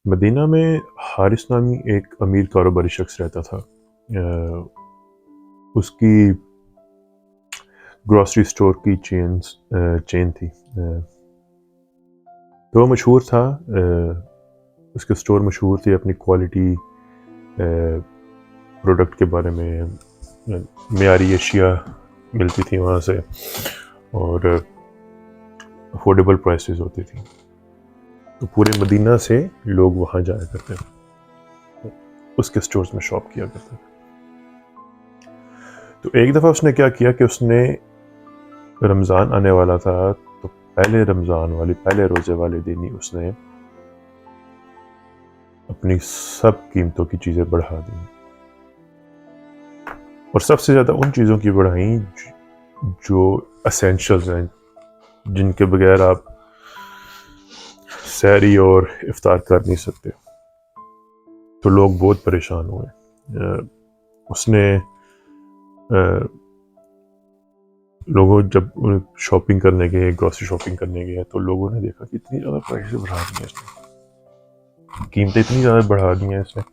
مدینہ میں حارث نامی ایک امیر کاروباری شخص رہتا تھا۔ اس کی گروسری اسٹور کی چین تھی، تو وہ مشہور تھا۔ اس کے اسٹور مشہور تھی اپنی کوالٹی، پروڈکٹ کے بارے میں، معیاری اشیاء ملتی تھی وہاں سے اور افورڈیبل پرائسز ہوتی تھی، تو پورے مدینہ سے لوگ وہاں جایا کرتے تھے، اس کے اسٹورز میں شاپ کیا کرتے تھے۔ تو ایک دفعہ اس نے کیا کیا کہ اس نے رمضان آنے والا تھا، تو پہلے روزے والے دن ہی اس نے اپنی سب قیمتوں کی چیزیں بڑھا دیں، اور سب سے زیادہ ان چیزوں کی بڑھائیں جو اسینشلز ہیں، جن کے بغیر آپ سحری اور افطار کر نہیں سکتے۔ تو لوگ بہت پریشان ہوئے۔ اس نے لوگوں جب شاپنگ کرنے گئے، گروسری شاپنگ کرنے گئے، تو لوگوں نے دیکھا کہ اتنی زیادہ پرائسز بڑھا دی ہیں اس نے، قیمتیں اتنی زیادہ بڑھا دی ہیں اس نے،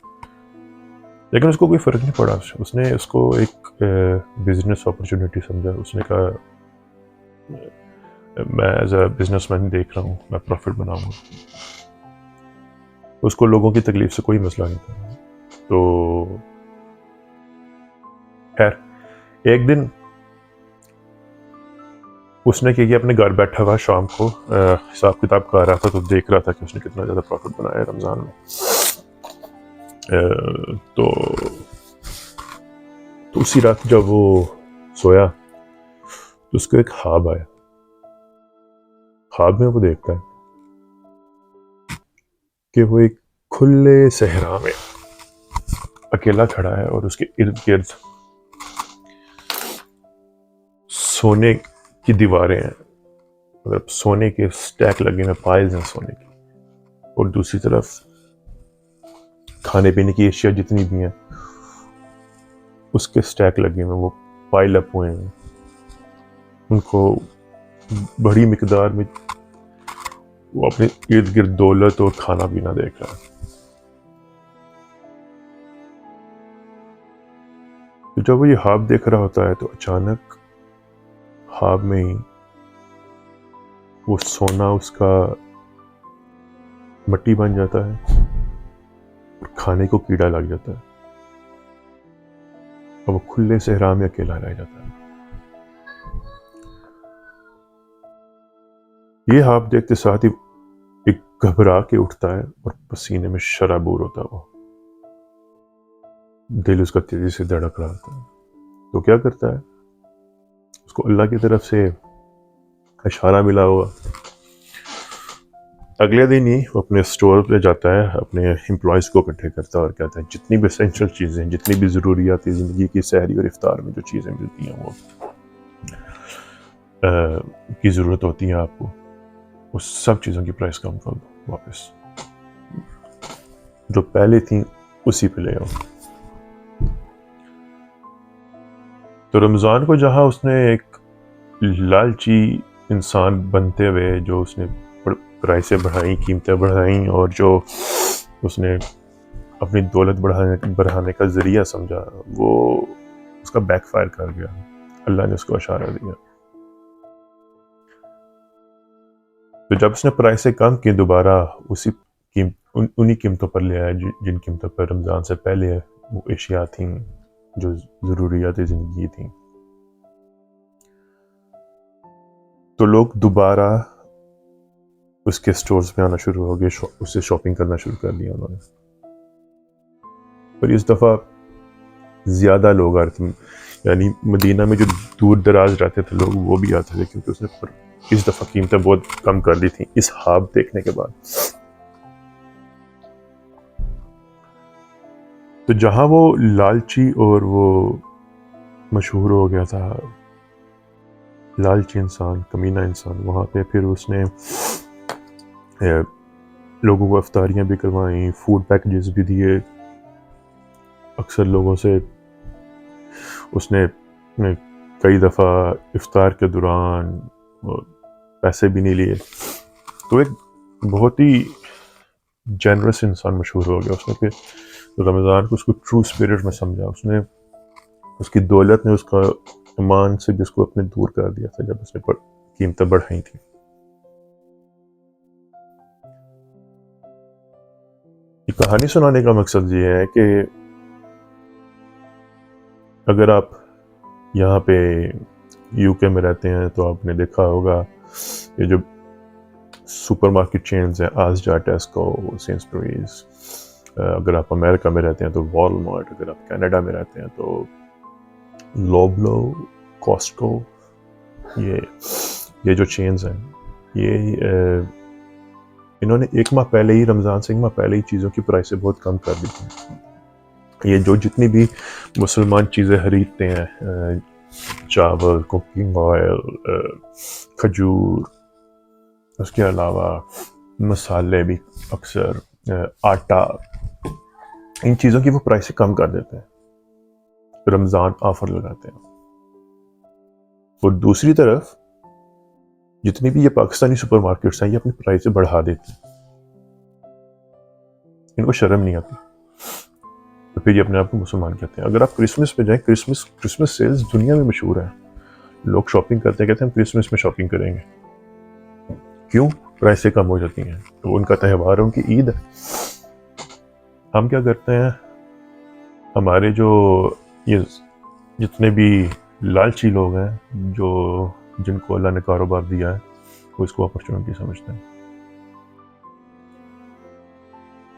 لیکن اس کو کوئی فرق نہیں پڑا۔ اس نے اس کو ایک بزنس اپرچونٹی سمجھا۔ اس نے کہا میں ایز اے بزنس مین دیکھ رہا ہوں، میں پروفٹ بناؤں گا۔ اس کو لوگوں کی تکلیف سے کوئی مسئلہ نہیں تھا۔ تو خیر ایک دن اس نے کیا، اپنے گھر بیٹھا ہوا شام کو حساب کتاب کر رہا تھا، تو دیکھ رہا تھا کہ اس نے کتنا زیادہ پروفٹ بنایا ہے رمضان میں۔ تو اسی رات جب وہ سویا تو اس کو ایک خواب آیا۔ خواب میں وہ دیکھتا ہے کہ وہ ایک کھلے صحرا میں اکیلا کھڑا ہے، اور اس کے ارد گرد سونے کی دیواریں ہیں، مطلب سونے کے سٹیک لگے ہیں، پائلز ہیں سونے کی، اور دوسری طرف کھانے پینے کی اشیاء جتنی بھی ہیں اس کے سٹیک لگے ہوئے ہیں، وہ پائل اپ ہوئے ہیں، ان کو بڑی مقدار میں وہ اپنے ارد گرد دولت اور کھانا پینا دیکھ رہا ہے۔ تو جب وہ یہ خواب دیکھ رہا ہوتا ہے تو اچانک خواب میں ہی وہ سونا اس کا مٹی بن جاتا ہے، اور کھانے کو کیڑا لگ جاتا ہے، اور وہ کھلے صحرا میں اکیلا رہ جاتا ہے۔ یہ خواب دیکھتے ساتھ ہی ایک گھبرا کے اٹھتا ہے، اور پسینے میں شرابور ہوتا ہے، وہ دل اس کا تیزی سے دھڑک رہا ہوتا ہے۔ تو کیا کرتا ہے، اس کو اللہ کی طرف سے اشارہ ملا ہوا۔ اگلے دن ہی وہ اپنے اسٹور پہ جاتا ہے، اپنے امپلائیز کو اکٹھے کرتا ہے اور کہتا ہے جتنی بھی اسینشل چیزیں، جتنی بھی ضروریاتی زندگی کی سحری اور افطار میں جو چیزیں ملتی ہیں، وہ کی ضرورت ہوتی ہیں آپ کو، وہ سب چیزوں کی پرائس کم کر دو، واپس جو پہلے تھیں اسی پہ لے آؤ۔ تو رمضان کو جہاں اس نے ایک لالچی انسان بنتے ہوئے جو اس نے پرائسیں بڑھائیں، قیمتیں بڑھائیں، اور جو اس نے اپنی دولت بڑھانے کا ذریعہ سمجھا، وہ اس کا بیک فائر کر گیا۔ اللہ نے اس کو اشارہ دیا۔ تو جب اس نے پرائسیں کم کی، دوبارہ انہی قیمتوں پر لے آیا جن قیمتوں پر رمضان سے پہلے وہ اشیاء تھیں جو ضروریات زندگی تھیں۔ تو لوگ دوبارہ اس کے سٹورز میں آنا شروع ہو گئے، اس سے شاپنگ کرنا شروع کر دیا انہوں نے۔ پر اس دفعہ زیادہ لوگ آ رہے تھے، یعنی مدینہ میں جو دور دراز رہتے تھے لوگ، وہ بھی آتے تھے، کیونکہ اس نے اس دفعہ قیمتیں بہت کم کر دی تھیں اس خواب دیکھنے کے بعد۔ تو جہاں وہ لالچی اور وہ مشہور ہو گیا تھا، لالچی انسان، کمینہ انسان، وہاں پہ پھر اس نے لوگوں کو افطاریاں بھی کروائیں، فوڈ پیکجز بھی دیے، اکثر لوگوں سے اس نے کئی دفعہ افطار کے دوران پیسے بھی نہیں لیے۔ تو ایک بہت ہی جنرس انسان مشہور ہو گیا. اس نے پھر رمضان کو اس کو ٹرو اسپرٹ میں سمجھا. اس نے اس کی دولت نے اس کا ایمان سے بھی اس کو اپنے دور کر دیا تھا جب اس نے قیمتیں بڑھائی تھیں. یہ کہانی سنانے کا مقصد یہ ہے کہ اگر آپ یہاں پہ یو کے میں رہتے ہیں تو آپ نے دیکھا ہوگا یہ جو سپر مارکیٹ چینز ہیں آسجا, ٹیسکو, سینسبریز. اگر آپ امریکہ میں رہتے ہیں تو والمارٹ, اگر آپ کینیڈا میں رہتے ہیں تو لوبلو, کاسٹکو. یہ جو چینز ہیں یہ انہوں نے ایک ماہ پہلے ہی, رمضان سے ایک ماہ پہلے ہی چیزوں کی پرائسیں بہت کم کر دی تھیں. یہ جو جتنی بھی مسلمان چیزیں خریدتے ہیں, چاول, کوکنگ آئل, کھجور, اس کے علاوہ مسالے بھی اکثر, آٹا, ان چیزوں کی وہ پرائسیں کم کر دیتے ہیں, رمضان آفر لگاتے ہیں. اور دوسری طرف جتنی بھی یہ پاکستانی سپر مارکیٹس ہیں یہ اپنی پرائسیں بڑھا دیتی ہیں, ان کو شرم نہیں آتی, تو پھر یہ اپنے آپ کو مسلمان کہتے ہیں. اگر آپ کرسمس پہ جائیں, کرسمس سیلز دنیا میں مشہور ہیں. لوگ شاپنگ کرتے ہیں, کہتے ہیں ہم کرسمس میں شاپنگ کریں گے. کیوں؟ پرائسیں کم ہو جاتی ہیں. تو ان کا تہوار ہے, ان کی عید ہے. ہم کیا کرتے ہیں, ہمارے جو یہ جتنے بھی لالچی لوگ ہیں, جن کو اللہ نے کاروبار دیا ہے, وہ اس کو اپرچونٹی سمجھتے ہیں.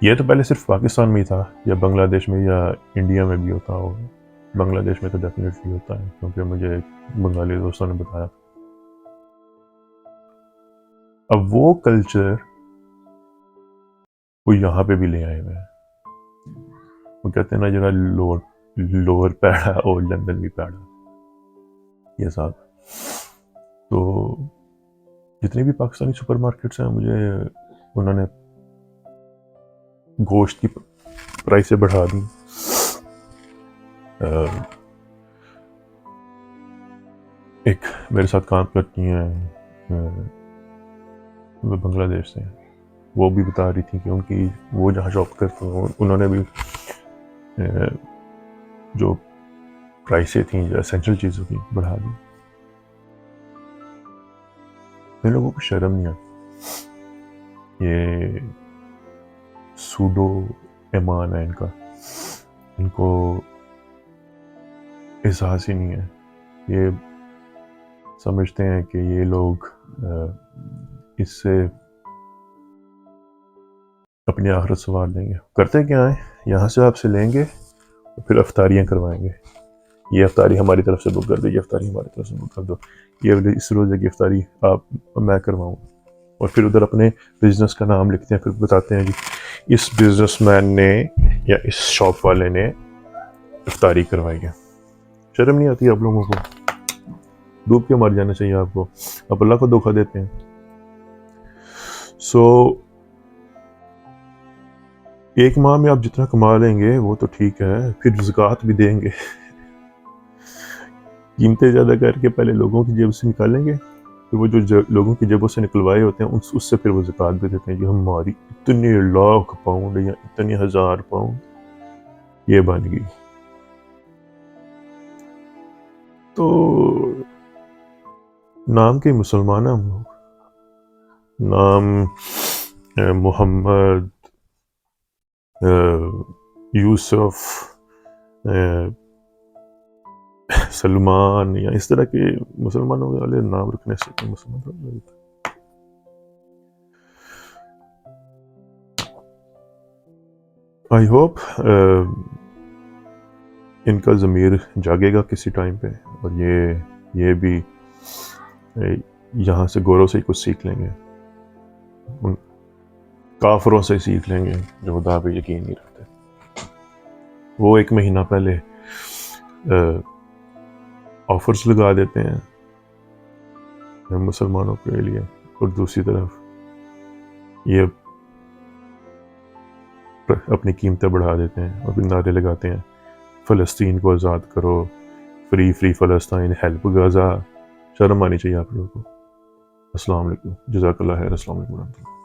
یہ تو پہلے صرف پاکستان میں ہی تھا, یا بنگلہ دیش میں یا انڈیا میں بھی ہوتا ہوگا. بنگلہ دیش میں تو ڈیفینیٹلی ہوتا ہے, کیونکہ مجھے بنگالی دوستوں نے بتایا. اب وہ کلچر وہ یہاں پہ بھی لے آئے ہوئے ہیں. وہ کہتے ہیں نا جرا لوور پیڑا اور لندن بھی پیڑا, یہ صاحب. تو جتنے بھی پاکستانی سپر مارکیٹس ہیں, مجھے انہوں نے گوشت کی پرائسیں بڑھا دی. ایک میرے ساتھ کام کرتی ہیں, وہ بنگلہ دیش سے ہیں, وہ بھی بتا رہی تھی کہ ان کی وہ جہاں جاب کرتی ہیں انہوں نے بھی جو پرائسیں تھیں جو اسینشل چیزوں کی بڑھا دی. ان لوگوں کو شرم نہیں آتی. یہ سوڈو ایمان ہے ان کا, ان کو احساس ہی نہیں ہے. یہ سمجھتے ہیں کہ یہ لوگ اس سے اپنی آخرت سنوار لیں گے. کرتے کیا ہیں, یہاں سے آپ سے لیں گے اور پھر افطاریاں کروائیں گے. یہ افطاری ہماری طرف سے بک کر دو, یہ افطاری ہماری طرف سے بک کر دو, یہ اس روزے کی افطاری میں کرواؤں. اور پھر ادھر اپنے بزنس کا نام لکھتے ہیں, پھر بتاتے ہیں جی اس بزنس مین نے یا اس شاپ والے نے افطاری کروائی ہے. شرم نہیں آتی آپ لوگوں کو؟ ڈوب کے مر جانا چاہیے آپ کو. آپ اللہ کو دھوکہ دیتے ہیں. ایک ماہ میں آپ جتنا کما لیں گے وہ تو ٹھیک ہے, پھر زکوٰۃ بھی دیں گے. قیمتیں زیادہ کر کے پہلے لوگوں کی جیب سے نکالیں گے, پھر وہ جو لوگوں کی جیبوں سے نکلوائے ہوتے ہیں اس سے پھر وہ زکوٰۃ بھی دیتے ہیں. کہ ہماری اتنے لاکھ پاؤنڈ یا اتنے ہزار پاؤنڈ یہ بن گئی. تو نام کے مسلمان ہیں ہم لوگ. نام محمد, یوسف, سلمان یا اس طرح کے مسلمانوں والے نام رکھنے سے مسلمان ہو جاتا ہے. آئی ہوپ ان کا ضمیر جاگے گا کسی ٹائم پہ, اور یہ بھی یہاں سے گوروں سے ہی کچھ سیکھ لیں گے, ان کافروں سے سیکھ لیں گے جو خدا پہ یقین نہیں رکھتے. وہ ایک مہینہ پہلے آفرز لگا دیتے ہیں مسلمانوں کے لیے, اور دوسری طرف یہ اپنی قیمتیں بڑھا دیتے ہیں اور پھر نعرے لگاتے ہیں فلسطین کو آزاد کرو, فری فلسطین, ہیلپ غزہ. شرم آنی چاہیے آپ لوگوں کو. السلام علیکم, جزاک اللہ خیر. السلام علیکم ورحمۃ اللہ.